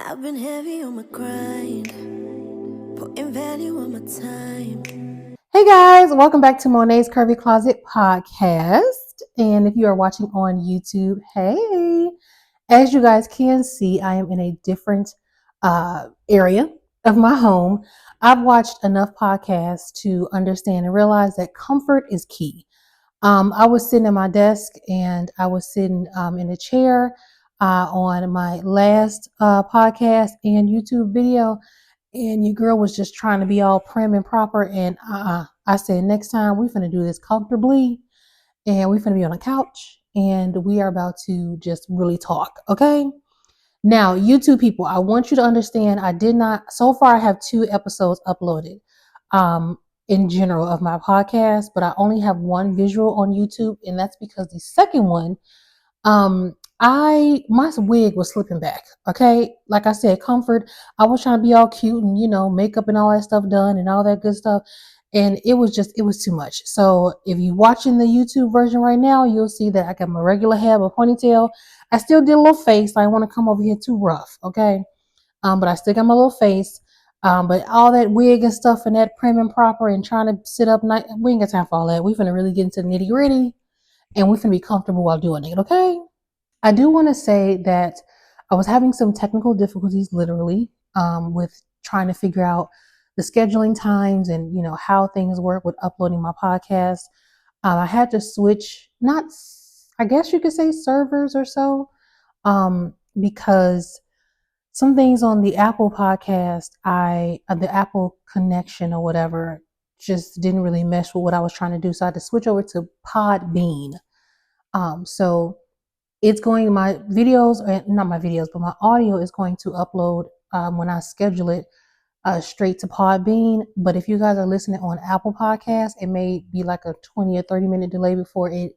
I've been heavy on my grind, putting value on my time. Hey guys, welcome back to Mone's Curvy Closet podcast. And if you are watching on YouTube, hey, as you guys can see, I am in a different area of my home. I've watched enough podcasts to understand and realize that comfort is key. I was sitting at my desk and I was sitting in a chair on my last podcast and YouTube video, and your girl was just trying to be all prim and proper. And I said, next time we finna do this comfortably, and we finna be on a couch, and we are about to just really talk. Okay. Now, YouTube people, I want you to understand. I did not. So far, I have 2 episodes uploaded. In general of my podcast, but I only have 1 visual on YouTube, and that's because the second one, my wig was slipping back. Okay, like I said, comfort. I was trying to be all cute and makeup and all that stuff done and all that good stuff, and it was too much. So if you're watching the YouTube version right now, you'll see that I got my regular hair, a ponytail. I still did a little face. I don't want to come over here too rough. Okay, but I still got my little face. But all that wig and stuff and that prim and proper and trying to sit up night, we ain't got time for all that. We finna really get into the nitty gritty, and we finna be comfortable while doing it. Okay. I do want to say that I was having some technical difficulties, literally, with trying to figure out the scheduling times and how things work with uploading my podcast. I had to switch, not, I guess you could say, servers or so, because some things on the Apple podcast, the Apple connection or whatever, just didn't really mesh with what I was trying to do. So I had to switch over to Podbean. So it's going, my videos, not my videos, but my audio is going to upload when I schedule it straight to Podbean. But if you guys are listening on Apple Podcasts, it may be like a 20 or 30 minute delay before it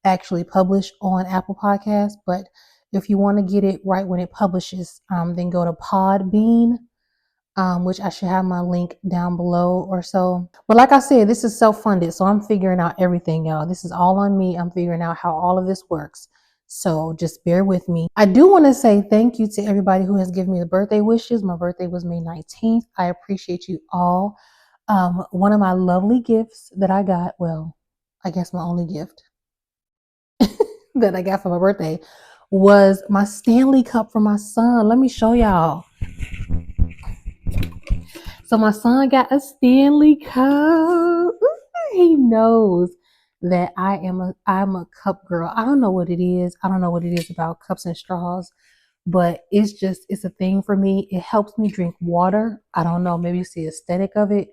actually published on Apple Podcasts. But if you want to get it right when it publishes, then go to Podbean, which I should have my link down below or so. But like I said, this is self-funded, so I'm figuring out everything, y'all. This is all on me. I'm figuring out how all of this works. So just bear with me. I do want to say thank you to everybody who has given me the birthday wishes. My birthday was May 19th. I appreciate you all. One of my lovely gifts that I got, well, I guess my only gift that I got for my birthday was my Stanley Cup for my son. Let me show y'all. So my son got a Stanley Cup. He knows that I'm a cup girl. I don't know what it is. I don't know what it is about cups and straws, but it's a thing for me. It helps me drink water. I don't know, maybe it's the aesthetic of it,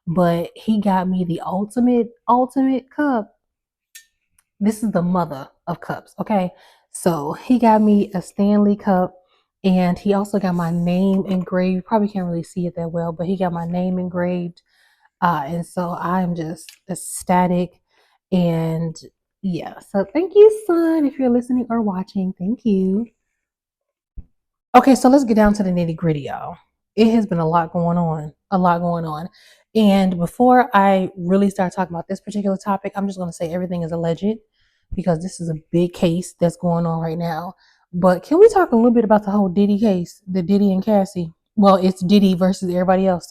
but he got me the ultimate cup. This is the mother of cups, okay? So he got me a Stanley Cup, and he also got my name engraved. You probably can't really see it that well, but he got my name engraved. And so I'm just ecstatic. And yeah, so thank you, son, if you're listening or watching. Thank you. Okay, so let's get down to the nitty gritty, y'all. It has been a lot going on. And before I really start talking about this particular topic, I'm just going to say everything is alleged because this is a big case that's going on right now. But can we talk a little bit about the whole Diddy case, the Diddy and Cassie? Well, it's Diddy versus everybody else.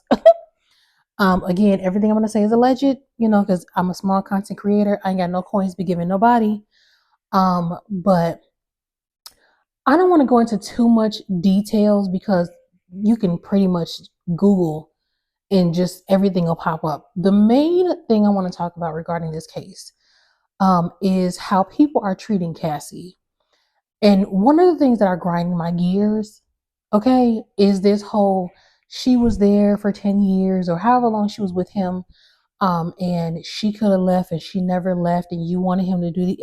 Again, everything I'm going to say is alleged, because I'm a small content creator. I ain't got no coins to be giving nobody. But I don't want to go into too much details because you can pretty much Google and just everything will pop up. The main thing I want to talk about regarding this case is how people are treating Cassie. And one of the things that are grinding my gears, okay, is this whole, she was there for 10 years or however long she was with him, and she could have left and she never left, and you wanted him to do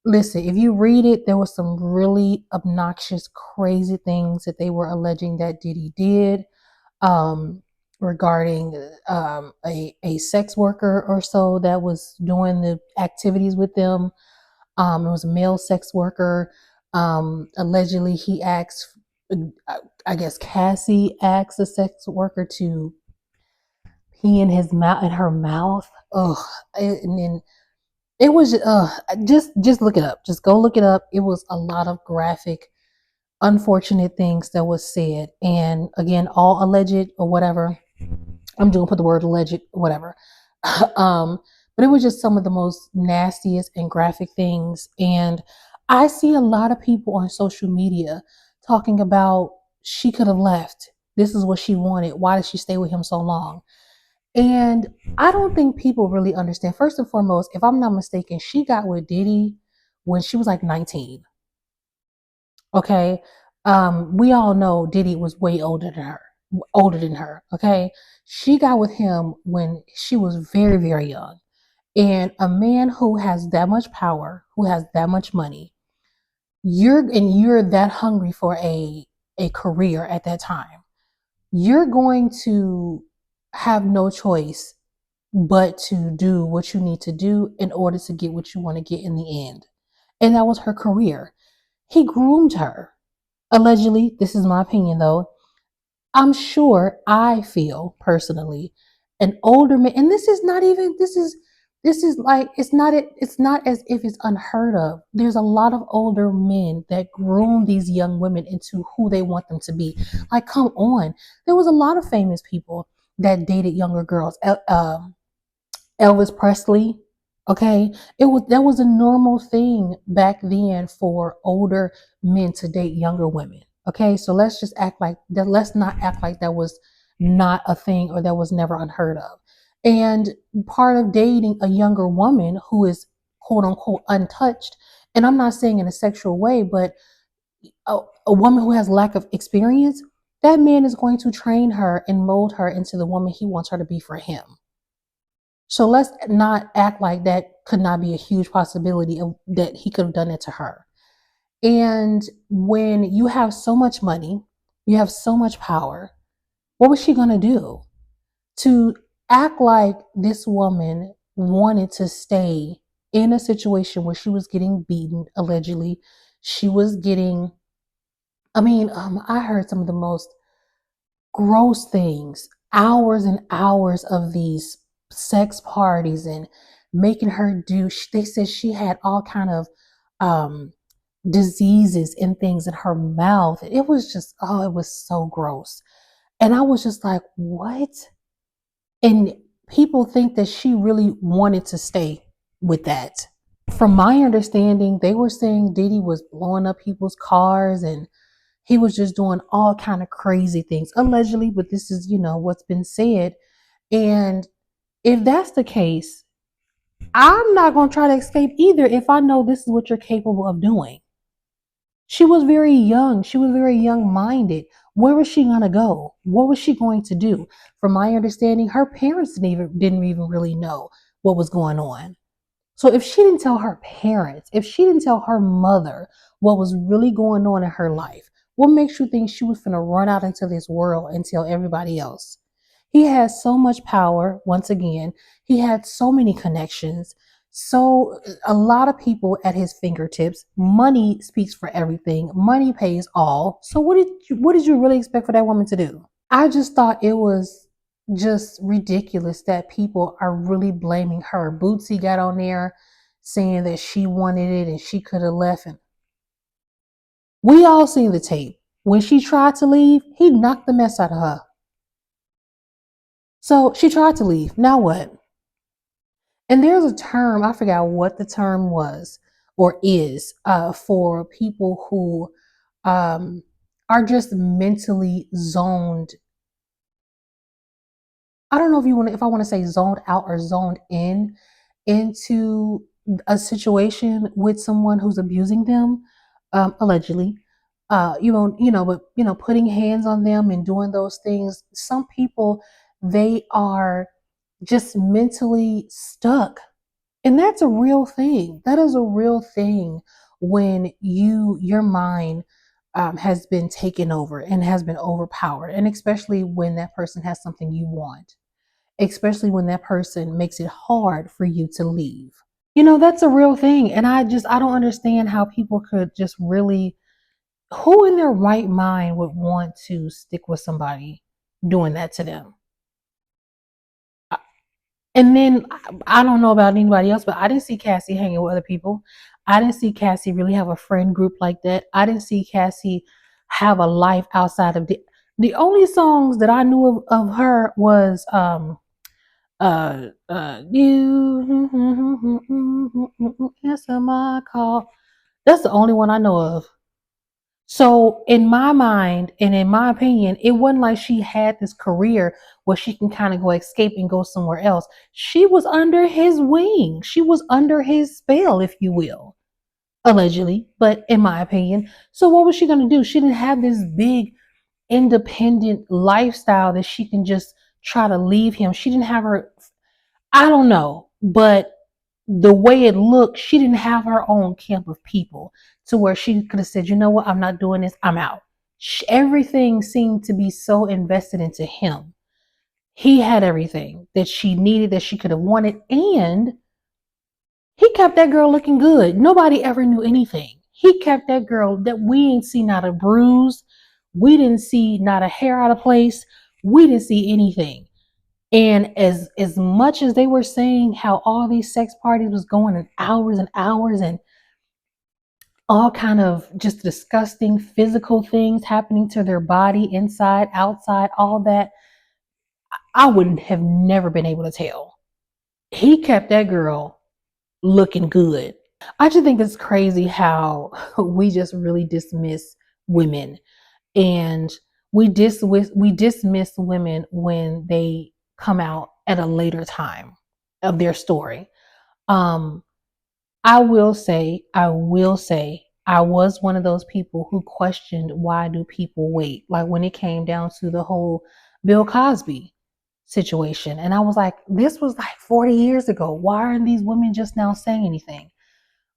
listen, if you read it, there was some really obnoxious, crazy things that they were alleging that Diddy did, regarding a sex worker or so that was doing the activities with them. It was a male sex worker. Allegedly, he asked, I guess Cassie asked a sex worker to pee in her mouth. Ugh. And then it was just look it up. Just go look it up. It was a lot of graphic unfortunate things that was said. And again, all alleged or whatever. I'm doing put the word alleged, whatever. um, but it was just some of the most nastiest and graphic things. And I see a lot of people on social media talking about she could have left. This is what she wanted. Why did she stay with him so long? And I don't think people really understand. First and foremost, if I'm not mistaken, she got with Diddy when she was like 19. Okay. We all know Diddy was way older than her. Okay. She got with him when she was very, very young. And a man who has that much power, who has that much money, you're that hungry for a career at that time, you're going to have no choice but to do what you need to do in order to get what you want to get in the end. And that was her career. He groomed her. Allegedly, this is my opinion though. I'm sure I feel personally an older man, and this is not even this is like it's not as if it's unheard of. There's a lot of older men that groom these young women into who they want them to be. Like, come on, there was a lot of famous people that dated younger girls. Elvis Presley. Okay, that was a normal thing back then for older men to date younger women. Okay, so let's just act like that. Let's not act like that was not a thing or that was never unheard of. And part of dating a younger woman who is quote unquote untouched, and I'm not saying in a sexual way, but a woman who has lack of experience, that man is going to train her and mold her into the woman he wants her to be for him. So let's not act like that could not be a huge possibility of that he could have done it to her. And when you have so much money, you have so much power, what was she going to do? To act like this woman wanted to stay in a situation where she was getting beaten, allegedly. She was getting, I heard some of the most gross things, hours and hours of these sex parties and making her do, they said she had all kind of um diseases and things in her mouth. It was just, oh, it was so gross. And I was just like, what? And people think that she really wanted to stay with that. From my understanding, they were saying Diddy was blowing up people's cars and he was just doing all kind of crazy things, allegedly, but this is, what's been said. And if that's the case, I'm not going to try to escape either if I know this is what you're capable of doing. She was very young. She was very young minded. Where was she going to go? What was she going to do? From my understanding, her parents didn't even really know what was going on. So if she didn't tell her parents, if she didn't tell her mother what was really going on in her life, what makes you think she was going to run out into this world and tell everybody else? He has so much power. Once again, he had so many connections. So a lot of people at his fingertips. Money speaks for everything. Money pays all. So what did you really expect for that woman to do? I just thought it was just ridiculous that people are really blaming her. Bootsy got on there saying that she wanted it and she could have left. And we all seen the tape. When she tried to leave, he knocked the mess out of her. So she tried to leave. Now what? And there's a term, I forgot what the term was or is, for people who um, are just mentally zoned. I don't know if I want to say zoned out or zoned in into a situation with someone who's abusing them, allegedly. But putting hands on them and doing those things. Some people, they are just mentally stuck, and that's a real thing. That is a real thing when your mind has been taken over and has been overpowered, and especially when that person has something you want, especially when that person makes it hard for you to leave. That's a real thing. And I don't understand how people could just really, who in their right mind would want to stick with somebody doing that to them? And then I don't know about anybody else, but I didn't see Cassie hanging with other people. I didn't see Cassie really have a friend group like that. I didn't see Cassie have a life outside of the only songs that I knew of her was you answer my call. That's the only one I know of. So in my mind and in my opinion, it wasn't like she had this career where she can kind of go escape and go somewhere else. She was under his wing. She was under his spell, if you will, allegedly, but in my opinion. So what was she going to do? She didn't have this big independent lifestyle that she can just try to leave him. She didn't have her, I don't know, but the way it looked, she didn't have her own camp of people to where she could have said, you know what, I'm not doing this, I'm out. Everything seemed to be so invested into him. He had everything that she needed, that she could have wanted, and he kept that girl looking good. Nobody ever knew anything. He kept that girl that we didn't see not a bruise, we didn't see not a hair out of place, we didn't see anything. And as much as they were saying how all these sex parties was going in hours and hours and all kind of just disgusting physical things happening to their body, inside, outside, all that, I would have never been able to tell. He kept that girl looking good. I just think it's crazy how we just really dismiss women, and we dismiss women when they come out at a later time of their story. Um, I will say, I was one of those people who questioned, why do people wait? Like when it came down to the whole Bill Cosby situation. And I was like, this was like 40 years ago. Why aren't these women just now saying anything?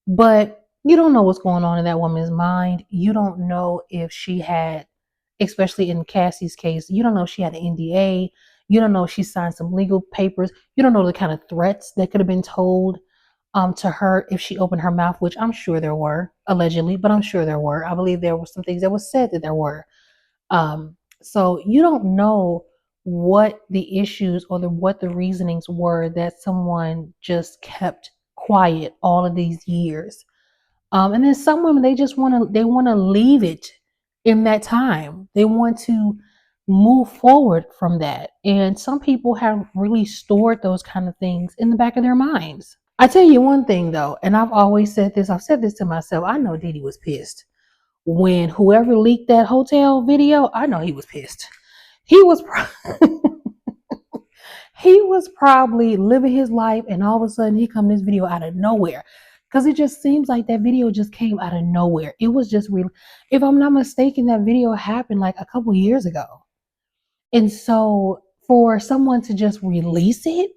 But you don't know what's going on in that woman's mind. You don't know if she had, especially in Cassie's case, you don't know if she had an NDA. You don't know if she signed some legal papers. You don't know the kind of threats that could have been told to her if she opened her mouth, which I'm sure there were, allegedly, but I'm sure there were. I believe there were some things that was said that there were. So you don't know what the issues or what the reasonings were that someone just kept quiet all of these years. And then some women, they want to leave it in that time. They want to move forward from that. And some people have really stored those kind of things in the back of their minds. I tell you one thing though, and I've said this to myself. I know Diddy was pissed when whoever leaked that hotel video. I know he was pissed. He was he was probably living his life, and all of a sudden he come this video out of nowhere, because it just seems like that video just came out of nowhere. It was just real. If I'm not mistaken, that video happened like a couple years ago, and so for someone to just release it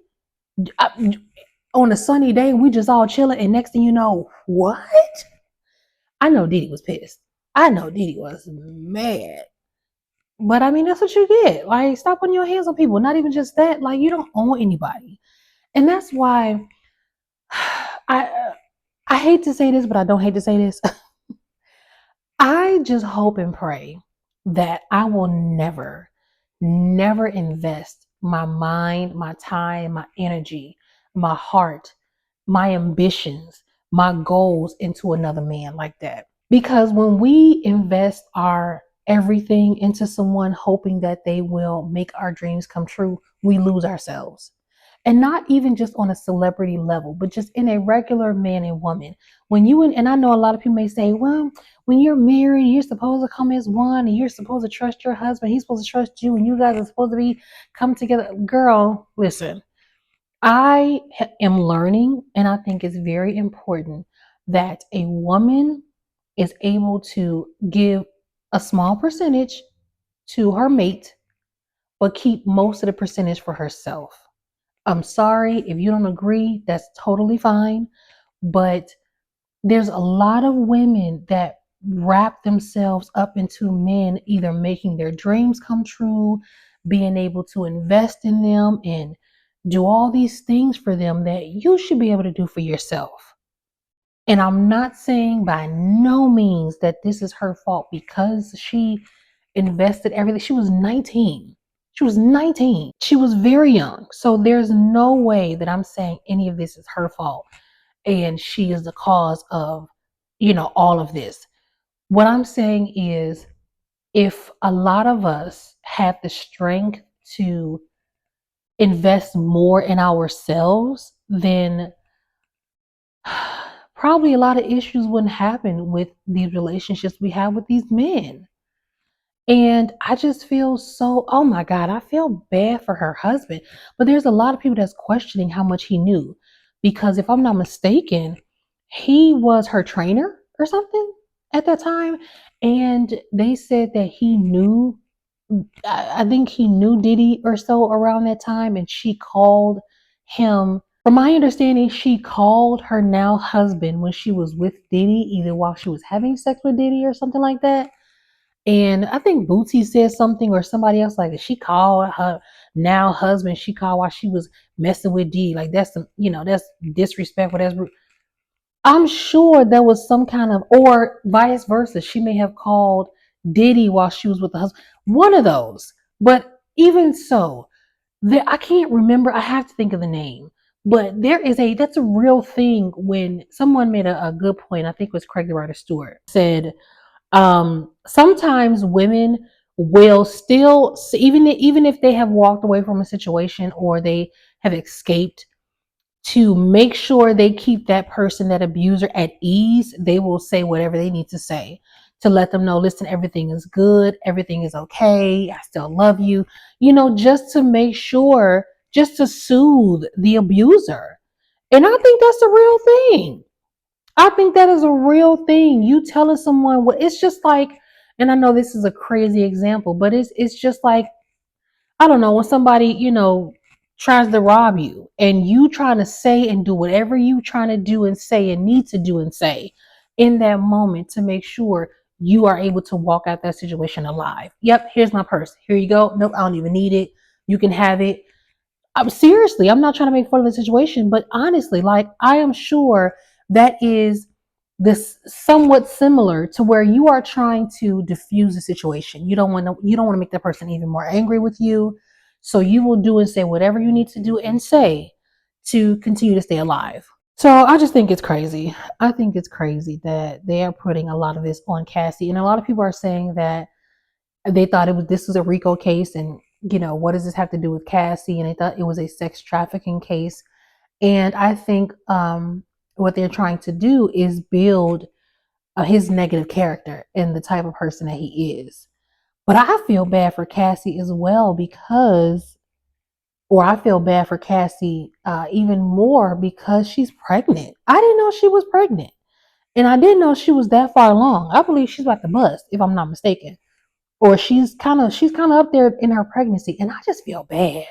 on a sunny day, we just all chilling, and next thing you know, what? I know Diddy was pissed. I know Diddy was mad. But I mean, that's what you get. Like, stop putting your hands on people. Not even just that. Like, you don't own anybody. And that's why I I hate to say this, but I don't hate to say this. I just hope and pray that I will never, never invest my mind, my time, my energy, my heart, my ambitions, my goals into another man like that. Because when we invest our everything into someone hoping that they will make our dreams come true, we lose ourselves. And not even just on a celebrity level, but just in a regular man and woman. When you and I know a lot of people may say, well, when you're married, you're supposed to come as one, and you're supposed to trust your husband, he's supposed to trust you, and you guys are supposed to be come together. Girl, listen, am learning, and I think it's very important that a woman is able to give a small percentage to her mate, but keep most of the percentage for herself. I'm sorry if you don't agree, that's totally fine. But there's a lot of women that wrap themselves up into men either making their dreams come true, being able to invest in them and do all these things for them that you should be able to do for yourself. And I'm not saying by no means that this is her fault because she invested everything. She was 19. She was 19. She was very young. So there's no way that I'm saying any of this is her fault and she is the cause of, all of this. What I'm saying is if a lot of us had the strength to invest more in ourselves, then probably a lot of issues wouldn't happen with these relationships we have with these men. And I just feel so, oh my God, I feel bad for her husband. But there's a lot of people that's questioning how much he knew. Because if I'm not mistaken, he was her trainer or something at that time. And they said that he knew, I think he knew Diddy or so around that time. And she called him, from my understanding, she called her now husband when she was with Diddy, either while she was having sex with Diddy or something like that. And I think Bootsy said something, or somebody else, like she called her now husband, she called while she was messing with D. Like that's some, that's disrespectful. That's rude. I'm sure there was some kind of, or vice versa. She may have called Diddy while she was with the husband. One of those. But even so, I can't remember. I have to think of the name. But that's a real thing. When someone made a good point, I think it was Craig the Writer Stewart, said sometimes women will still, even if they have walked away from a situation or they have escaped, to make sure they keep that person, that abuser, at ease, they will say whatever they need to say to let them know, listen, everything is good, everything is okay, I still love you, just to make sure, just to soothe the abuser. And I think that's a real thing. I think that is a real thing. You telling someone what, it's just like, and I know this is a crazy example, but it's just like, I don't know, when somebody, tries to rob you and you trying to say and do whatever you trying to do and say and need to do and say in that moment to make sure you are able to walk out that situation alive. Yep, here's my purse. Here you go. Nope, I don't even need it. You can have it. Seriously, I'm not trying to make fun of the situation, but honestly, like I am sure that is this somewhat similar to where you are trying to diffuse the situation. You don't want to make that person even more angry with you. So you will do and say whatever you need to do and say to continue to stay alive. So I just think it's crazy. I think it's crazy that they are putting a lot of this on Cassie. And a lot of people are saying that they thought this was a RICO case, and what does this have to do with Cassie? And they thought it was a sex trafficking case. And I think what they're trying to do is build his negative character and the type of person that he is. But I feel bad for Cassie as well or I feel bad for Cassie even more because she's pregnant. I didn't know she was pregnant, and I didn't know she was that far along. I believe she's about to bust, if I'm not mistaken, or she's kind of up there in her pregnancy, and I just feel bad,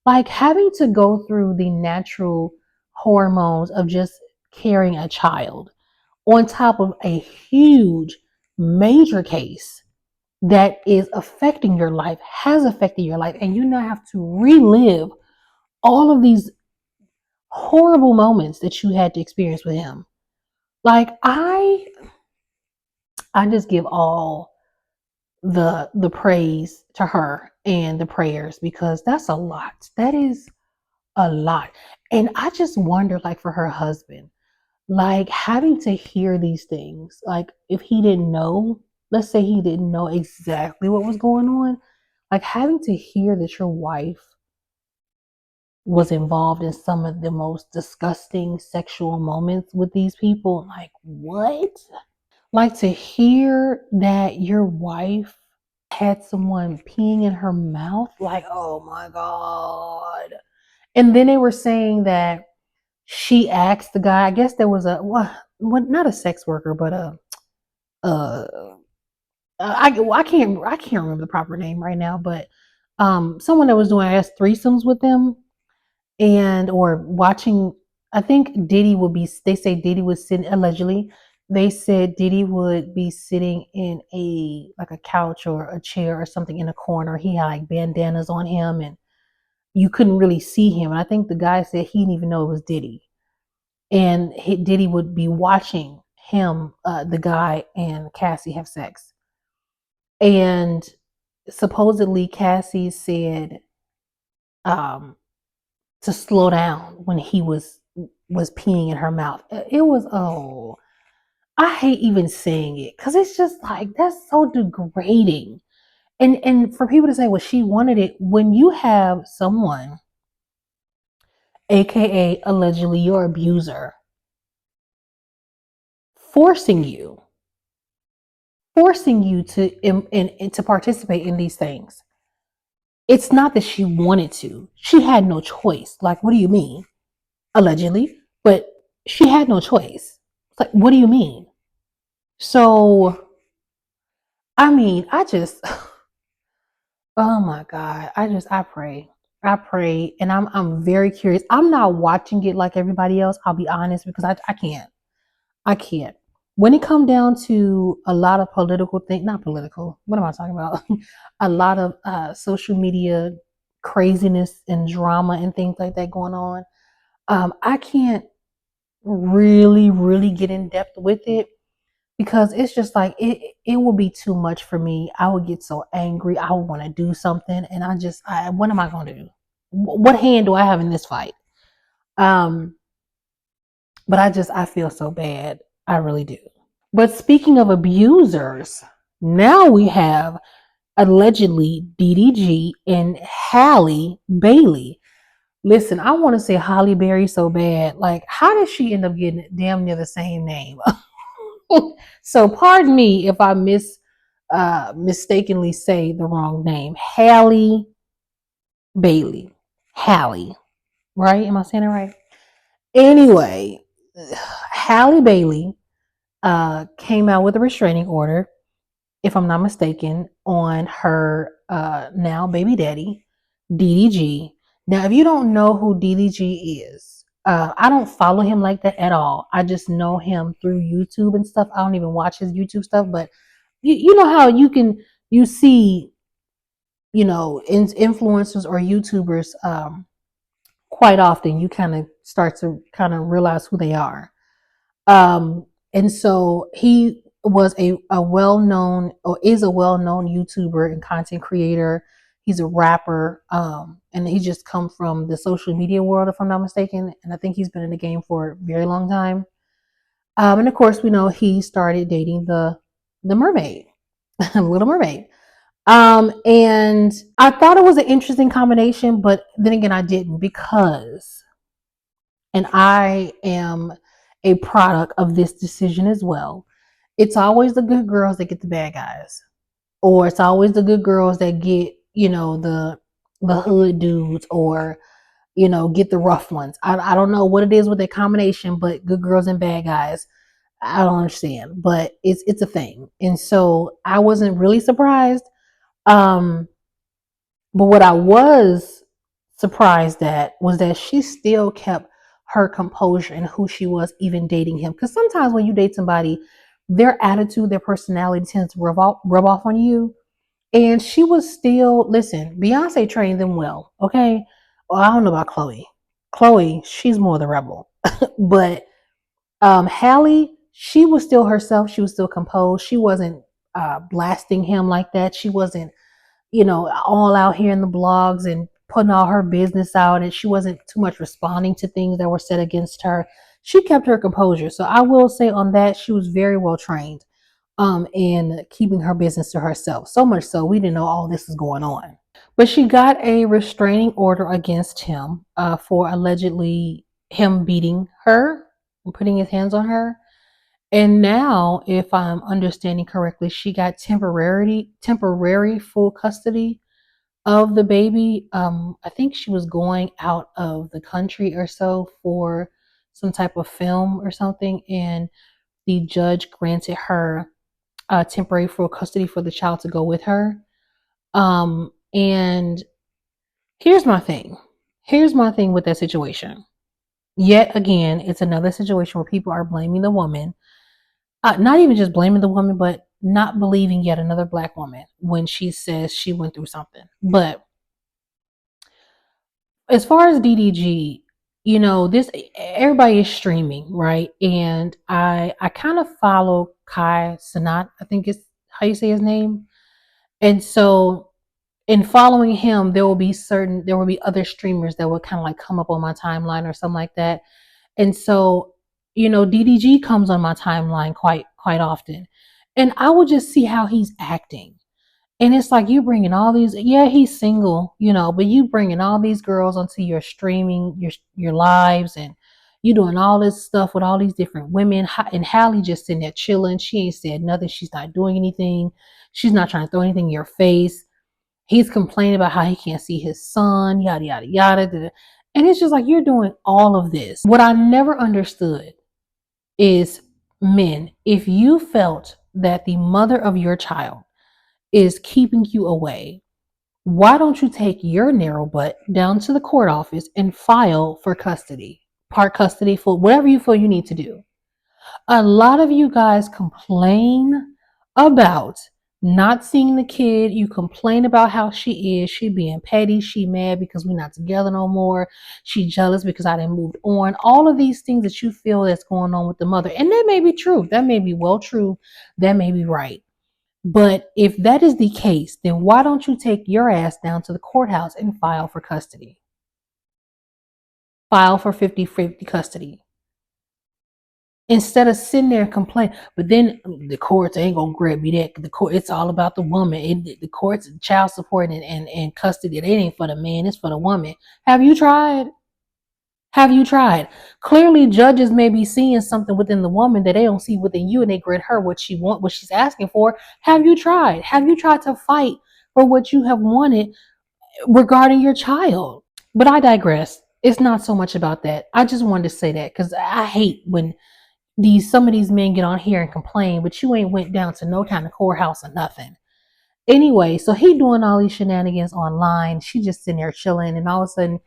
like having to go through the natural hormones of just carrying a child on top of a huge major case that is affecting your life, has affected your life, and you now have to relive all of these horrible moments that you had to experience with him. Like I just give all the praise to her and the prayers, because that's a lot. That is a lot. And I just wonder, like, for her husband, like having to hear these things, like if he didn't know, let's say he didn't know exactly what was going on, like having to hear that your wife was involved in some of the most disgusting sexual moments with these people. Like, what? Like to hear that your wife had someone peeing in her mouth. Like, oh my God. And then they were saying that she asked the guy, I guess there was not a sex worker, but uh, I can't remember the proper name right now, but someone that was doing, I guess, threesomes with them, and or watching. I think Diddy would be. They say Diddy was sitting, allegedly. They said Diddy would be sitting in a couch or a chair or something in a corner. He had like bandanas on him, and you couldn't really see him. And I think the guy said he didn't even know it was Diddy, and Diddy would be watching him, the guy and Cassie have sex. And supposedly Cassie said um, to slow down when he was peeing in her mouth. It was, oh, I hate even saying it because it's just like that's so degrading. And for people to say, well, she wanted it, when you have someone, aka allegedly your abuser, forcing you, and to participate in these things. It's not that she wanted to. She had no choice. Like, what do you mean? Allegedly, but she had no choice. It's like, what do you mean? So, I mean, I just, oh my God, I pray. I pray, and I'm very curious. I'm not watching it like everybody else. I'll be honest because I can't. I can't. When it come down to a lot of political things, not political. What am I talking about? A lot of social media craziness and drama and things like that going on. I can't really get in depth with it because it's just like it will be too much for me. I would get so angry. I would want to do something, and what am I going to do? What hand do I have in this fight? Um, but I feel so bad. I really do. But speaking of abusers, now we have allegedly DDG and Halle Bailey. Listen, I want to say Halle Berry so bad. Like, how did she end up getting damn near the same name? So pardon me if I mistakenly say the wrong name. Halle Bailey. Halle, right? Am I saying it right? Anyway, Halle Bailey came out with a restraining order, if I'm not mistaken, on her now baby daddy, DDG. Now, if you don't know who DDG is, I don't follow him like that at all. I just know him through YouTube and stuff. I don't even watch his YouTube stuff, but you know how you see, influencers or YouTubers, quite often you kind of start to kind of realize who they are. And so he was a well-known, or is a well-known YouTuber and content creator. He's a rapper, and he just come from the social media world, if I'm not mistaken. And I think he's been in the game for a very long time. And of course, we know he started dating the mermaid, Little Mermaid. And I thought it was an interesting combination, but then again, I didn't, because, and I am a product of this decision as well. It's always the good girls that get the bad guys, or it's always the good girls that get, the hood dudes, or get the rough ones. I don't know what it is with that combination, but good girls and bad guys, I don't understand, but it's a thing. And so I wasn't really surprised. Um, but what I was surprised at was that she still kept her composure and who she was, even dating him. Because sometimes when you date somebody, their attitude, their personality tends to rub off on you. And she was still, listen, Beyonce trained them well, okay? Well, I don't know about Chloe. Chloe, she's more the rebel. But Halle, she was still herself. She was still composed. She wasn't blasting him like that. She wasn't, all out here in the blogs and putting all her business out, and she wasn't too much responding to things that were said against her. She kept her composure. So I will say on that, she was very well trained in keeping her business to herself. So much so we didn't know all this was going on. But she got a restraining order against him for allegedly him beating her and putting his hands on her. And now, if I'm understanding correctly, she got temporary full custody of the baby. I think she was going out of the country or so for some type of film or something, and the judge granted her temporary full custody for the child to go with her. And here's my thing. Here's my thing with that situation. Yet again, it's another situation where people are blaming the woman. Not even just blaming the woman, but not believing yet another black woman when she says she went through something. But as far as DDG, this, everybody is streaming, right? And I kind of follow Kai Sanat, I think is how you say his name. And so in following him, there will be other streamers that will kind of like come up on my timeline or something like that. And so, DDG comes on my timeline quite often. And I would just see how he's acting. And it's like you bringing all these, yeah, he's single, but you bringing all these girls onto your streaming, your lives, and you doing all this stuff with all these different women. And Halle just sitting there chilling. She ain't said nothing. She's not doing anything. She's not trying to throw anything in your face. He's complaining about how he can't see his son, yada, yada, yada. And it's just like you're doing all of this. What I never understood is, men, if you felt that the mother of your child is keeping you away, why don't you take your narrow butt down to the court office and file for custody, part custody, for whatever you feel you need to do? A lot of you guys complain about not seeing the kid. You complain about how she being petty, she mad because we're not together no more, she jealous because I didn't move on. All of these things that you feel that's going on with the mother, and that may be true, that may be well true, that may be right. But if that is the case, then why don't you take your ass down to the courthouse and file for custody? File for 50-50 custody. Instead of sitting there and complaining. But then the courts ain't gonna grab me that. The court, it's all about the woman. The courts, child support and custody, it ain't for the man, it's for the woman. Have you tried? Have you tried? Clearly, judges may be seeing something within the woman that they don't see within you, and they grant her what she wants, what she's asking for. Have you tried? Have you tried to fight for what you have wanted regarding your child? But I digress. It's not so much about that. I just wanted to say that because I hate when some of these men get on here and complain, but you ain't went down to no kind of courthouse or nothing. Anyway, so he doing all these shenanigans online. She just sitting there chilling, and all of a sudden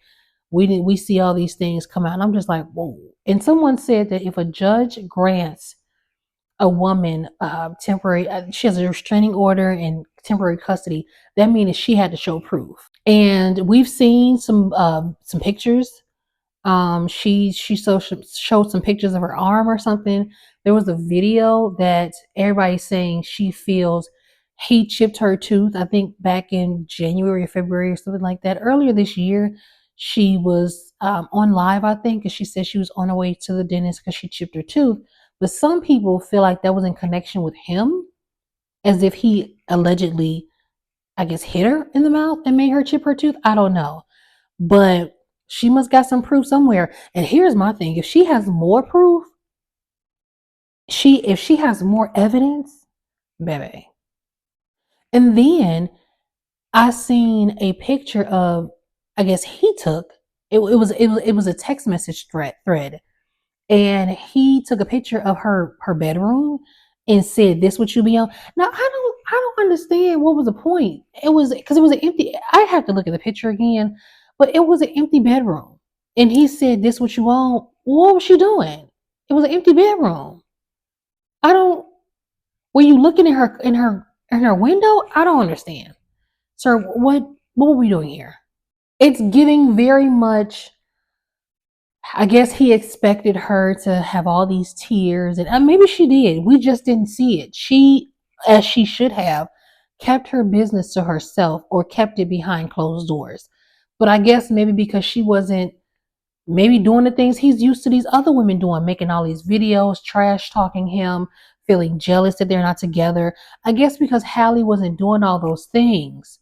we see all these things come out, and I'm just like, whoa. And someone said that if a judge grants a woman temporary, she has a restraining order and temporary custody, that means she had to show proof. And we've seen some pictures. She showed some pictures of her arm or something. There was a video that everybody's saying she feels he chipped her tooth, I think back in January or February or something like that. Earlier this year, she was on live, I think, and she said she was on her way to the dentist because she chipped her tooth. But some people feel like that was in connection with him, as if he allegedly, I guess, hit her in the mouth and made her chip her tooth. I don't know. But she must got some proof somewhere. And here's my thing. If she has more proof, if she has more evidence, baby. And then I seen a picture of, I guess he took, it was a text message thread. And he took a picture of her bedroom and said, "This what you be on?" Now I don't understand what was the point. It was because it was an empty. I have to look at the picture again, but it was an empty bedroom. And he said, "This what you on?" What was she doing? It was an empty bedroom. I don't. Were you looking at her window? I don't understand, sir. What were we doing here? It's giving very much. I guess he expected her to have all these tears, and maybe she did. We just didn't see it. She, as she should have, kept her business to herself or kept it behind closed doors. But I guess maybe because she wasn't maybe doing the things he's used to these other women doing, making all these videos, trash talking him, feeling jealous that they're not together. I guess because Halle wasn't doing all those things,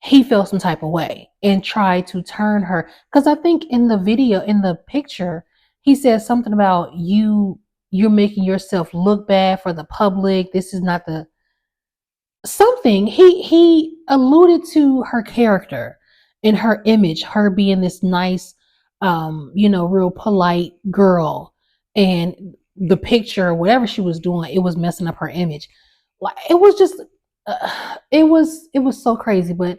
he felt some type of way and tried to turn her. Because I think in the video, in the picture, he said something about you're making yourself look bad for the public. This is not the something. He alluded to her character and her image, her being this nice, real polite girl, and the picture or whatever she was doing, it was messing up her image. Like it was just, it was so crazy. But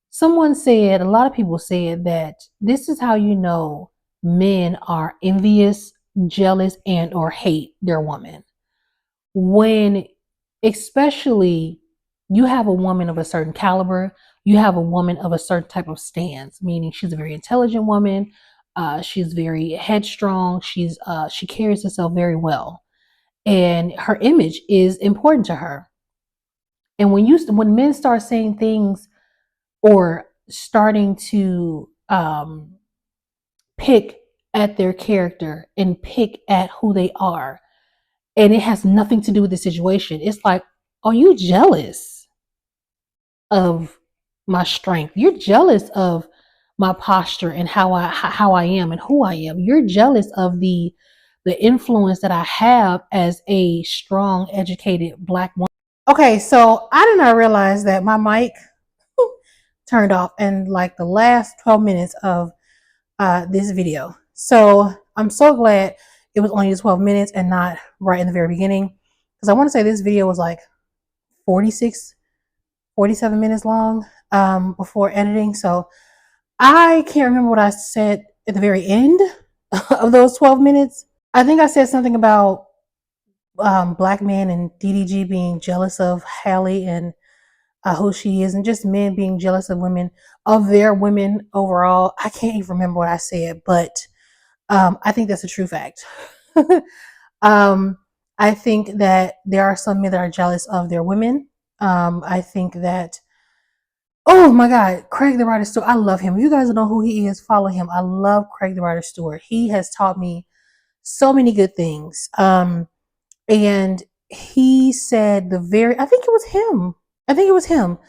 someone said, a lot of people said that this is how you know men are envious, jealous, and or hate their woman. When especially you have a woman of a certain caliber, you have a woman of a certain type of stance, meaning she's a very intelligent woman, she's very headstrong, she carries herself very well, and her image is important to her. And when men start saying things or starting to pick at their character and pick at who they are, And it has nothing to do with the situation. It's like, are you jealous of my strength? You're jealous of my posture and how I am and who I am. You're jealous of the influence that I have as a strong, educated Black woman. Okay, so I did not realize that my mic turned off in like the last 12 minutes of this video. So I'm so glad it was only 12 minutes and not right in the very beginning, because I want to say this video was like 46, 47 minutes long before editing. So I can't remember what I said at the very end of those 12 minutes. I think I said something about Black men and DDG being jealous of Halle and who she is, and just men being jealous of women, of their women overall. I can't even remember what I said, but I think that's a true fact. I think that there are some men that are jealous of their women. I think that, oh my God, Craig the Writer Stewart, I love him. If you guys don't know who he is, follow him. I love Craig the Writer Stewart. He has taught me so many good things. And he said I think it was him. I think it was him.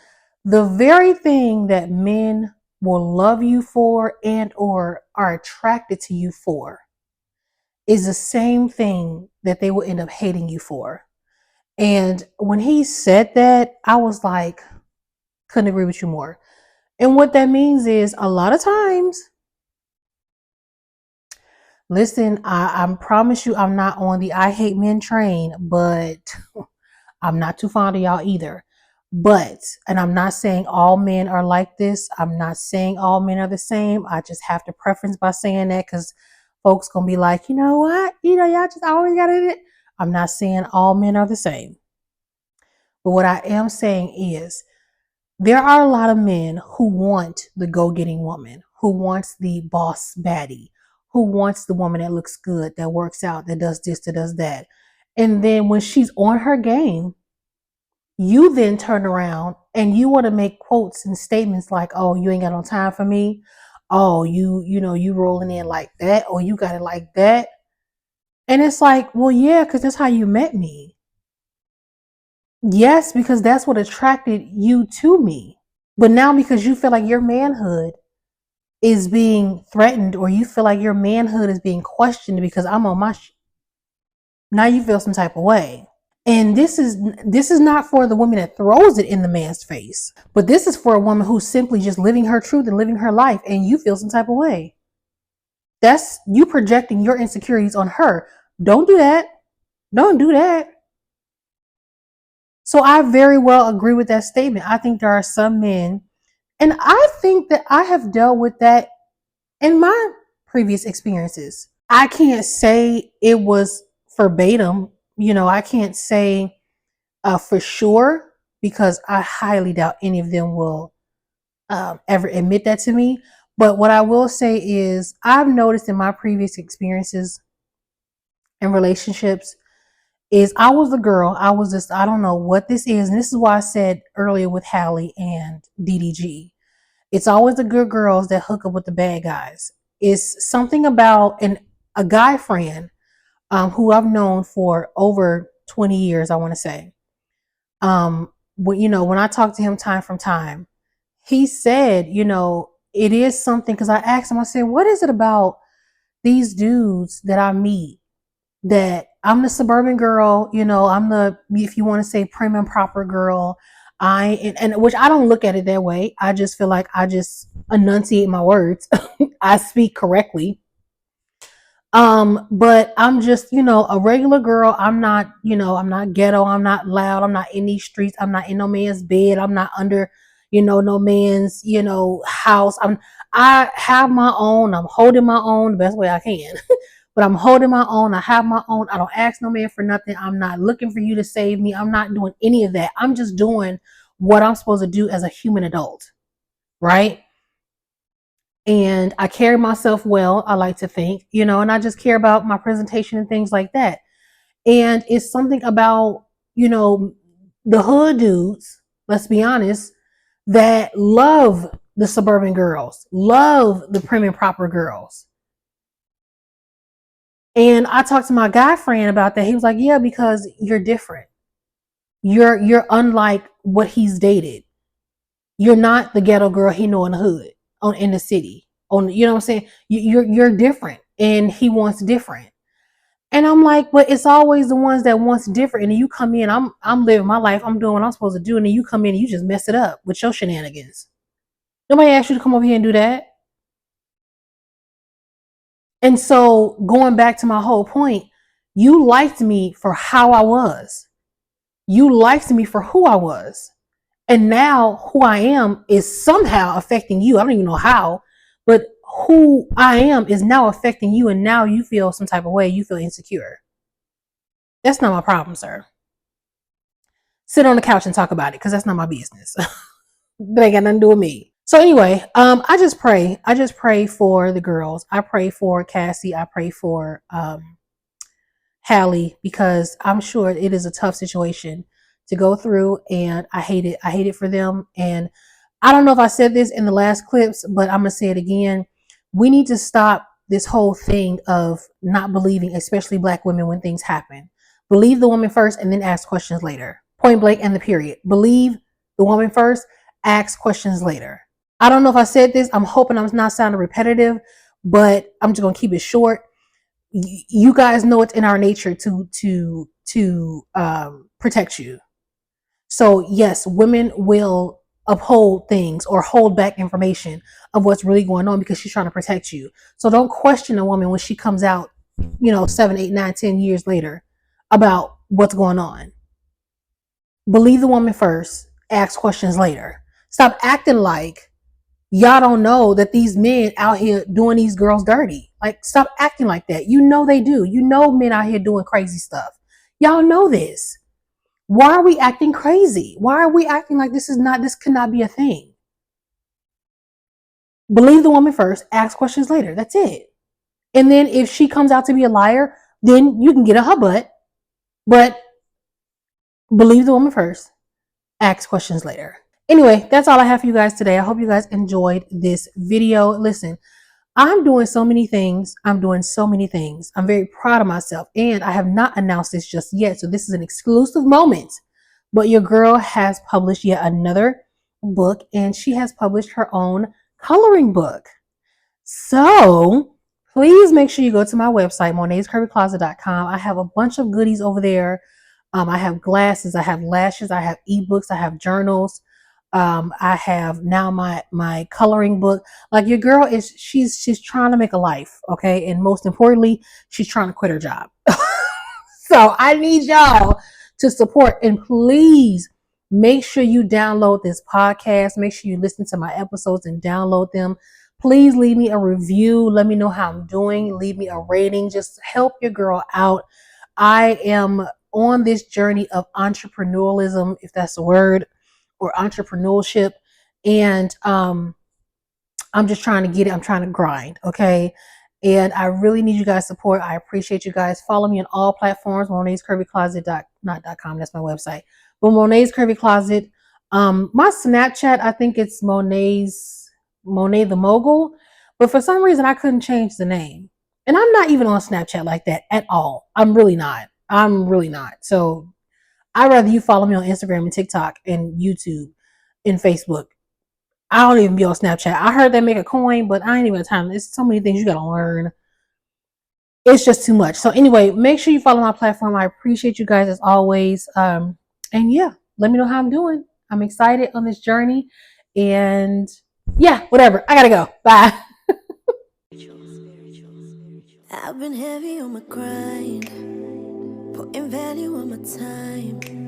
The very thing that men will love you for and or are attracted to you for is the same thing that they will end up hating you for. And when he said that, I was like, couldn't agree with you more. And what that means is a lot of times, listen, I promise you, I'm not on the I hate men train, but I'm not too fond of y'all either. But, and I'm not saying all men are like this. I'm not saying all men are the same. I just have to preference by saying that because folks gonna be like, you know what? You know, y'all just always got it. I'm not saying all men are the same. But what I am saying is there are a lot of men who want the go-getting woman, who wants the boss baddie, who wants the woman that looks good, that works out, that does this, that does that. And then when she's on her game, you then turn around and you want to make quotes and statements like, oh, you ain't got no time for me. Oh, you know, you rolling in like that, or you got it like that. And it's like, well, yeah, because that's how you met me. Yes, because that's what attracted you to me. But now because you feel like your manhood is being threatened, or you feel like your manhood is being questioned because I'm on my now you feel some type of way. And this is not for the woman that throws it in the man's face, but this is for a woman who's simply just living her truth and living her life, and you feel some type of way. That's you projecting your insecurities on her. Don't do that. Don't do that. So I very well agree with that statement. I think there are some men, and I think that I have dealt with that in my previous experiences. I can't say it was verbatim. You know, I can't say for sure, because I highly doubt any of them will ever admit that to me. But what I will say is I've noticed in my previous experiences and relationships is I was the girl. I was just, I don't know what this is. And this is why I said earlier with Halle and DDG, it's always the good girls that hook up with the bad guys. It's something about a guy friend who I've known for over 20 years, I want to say. When I talk to him time from time, he said, it is something, because I asked him, I said, what is it about these dudes that I meet that I'm the suburban girl, I'm the, if you want to say, prim and proper girl. And which I don't look at it that way. I just feel like I just enunciate my words. I speak correctly. But I'm just, a regular girl. I'm not, I'm not ghetto. I'm not loud. I'm not in these streets. I'm not in no man's bed. I'm not under, no man's, house. I have my own. I'm holding my own the best way I can. But I'm holding my own. I have my own. I don't ask no man for nothing. I'm not looking for you to save me. I'm not doing any of that. I'm just doing what I'm supposed to do as a human adult. Right? And I carry myself well, I like to think, and I just care about my presentation and things like that. And it's something about, the hood dudes, let's be honest, that love the suburban girls, love the prim and proper girls. And I talked to my guy friend about that. He was like, yeah, because you're different. You're unlike what he's dated. You're not the ghetto girl he know in the hood, on in the city. On, you know what I'm saying? You're different, and he wants different. And I'm like, but it's always the ones that wants different. And you come in, I'm living my life, I'm doing what I'm supposed to do, and then you come in and you just mess it up with your shenanigans. Nobody asked you to come over here and do that. And so going back to my whole point, you liked me for how I was. You liked me for who I was. And now who I am is somehow affecting you. I don't even know how, but who I am is now affecting you. And now you feel some type of way. You feel insecure. That's not my problem, sir. Sit on the couch and talk about it because that's not my business. That ain't got nothing to do with me. So anyway, I just pray. I just pray for the girls. I pray for Cassie. I pray for Halle, because I'm sure it is a tough situation to go through, and I hate it. I hate it for them. And I don't know if I said this in the last clips, but I'm gonna say it again. We need to stop this whole thing of not believing, especially Black women, when things happen. Believe the woman first and then ask questions later. Point blank and the period. Believe the woman first, ask questions later. I don't know if I said this. I'm hoping I'm not sounding repetitive, but I'm just gonna keep it short. You guys know it's in our nature to protect you. So yes, women will uphold things or hold back information of what's really going on because she's trying to protect you. So don't question a woman when she comes out, 7, 8, 9, 10 years later about what's going on. Believe the woman first, ask questions later. Stop acting like y'all don't know that these men out here doing these girls dirty. Like, stop acting like that. You know they do. You know men out here doing crazy stuff. Y'all know this. Why are we acting crazy? Why are we acting like this cannot be a thing? Believe the woman first, ask questions later. That's it. And then if she comes out to be a liar, then you can get on her butt. But believe the woman first, ask questions later. Anyway, that's all I have for you guys today. I hope you guys enjoyed this video. Listen, I'm doing so many things. I'm doing so many things. I'm very proud of myself. And I have not announced this just yet. So this is an exclusive moment. But your girl has published yet another book, and she has published her own coloring book. So please make sure you go to my website, monescurvyclosetllc. I have a bunch of goodies over there. I have glasses, I have lashes, I have ebooks, I have journals. I have now my coloring book. Like, your girl she's trying to make a life, okay? And most importantly, she's trying to quit her job. So I need y'all to support, and please make sure you download this podcast. Make sure you listen to my episodes and download them. Please leave me a review. Let me know how I'm doing. Leave me a rating. Just help your girl out. I am on this journey of entrepreneurialism, if that's a word, or entrepreneurship. And I'm just trying to get it. I'm trying to grind. Okay. And I really need you guys' support. I appreciate you guys. Follow me on all platforms. Monet's Curvy Closet. Not.com. That's my website. But Monet's Curvy Closet. My Snapchat, I think it's Mone the Mogul. But for some reason, I couldn't change the name. And I'm not even on Snapchat like that at all. I'm really not. So I'd rather you follow me on Instagram and TikTok and YouTube and Facebook. I don't even be on Snapchat. I heard they make a coin, but I ain't even got time. There's so many things you gotta learn. It's just too much. So anyway, make sure you follow my platform. I appreciate you guys as always. And yeah, let me know how I'm doing. I'm excited on this journey. And yeah, whatever. I gotta go. Bye. I've been heavy on my grind, putting value on my time.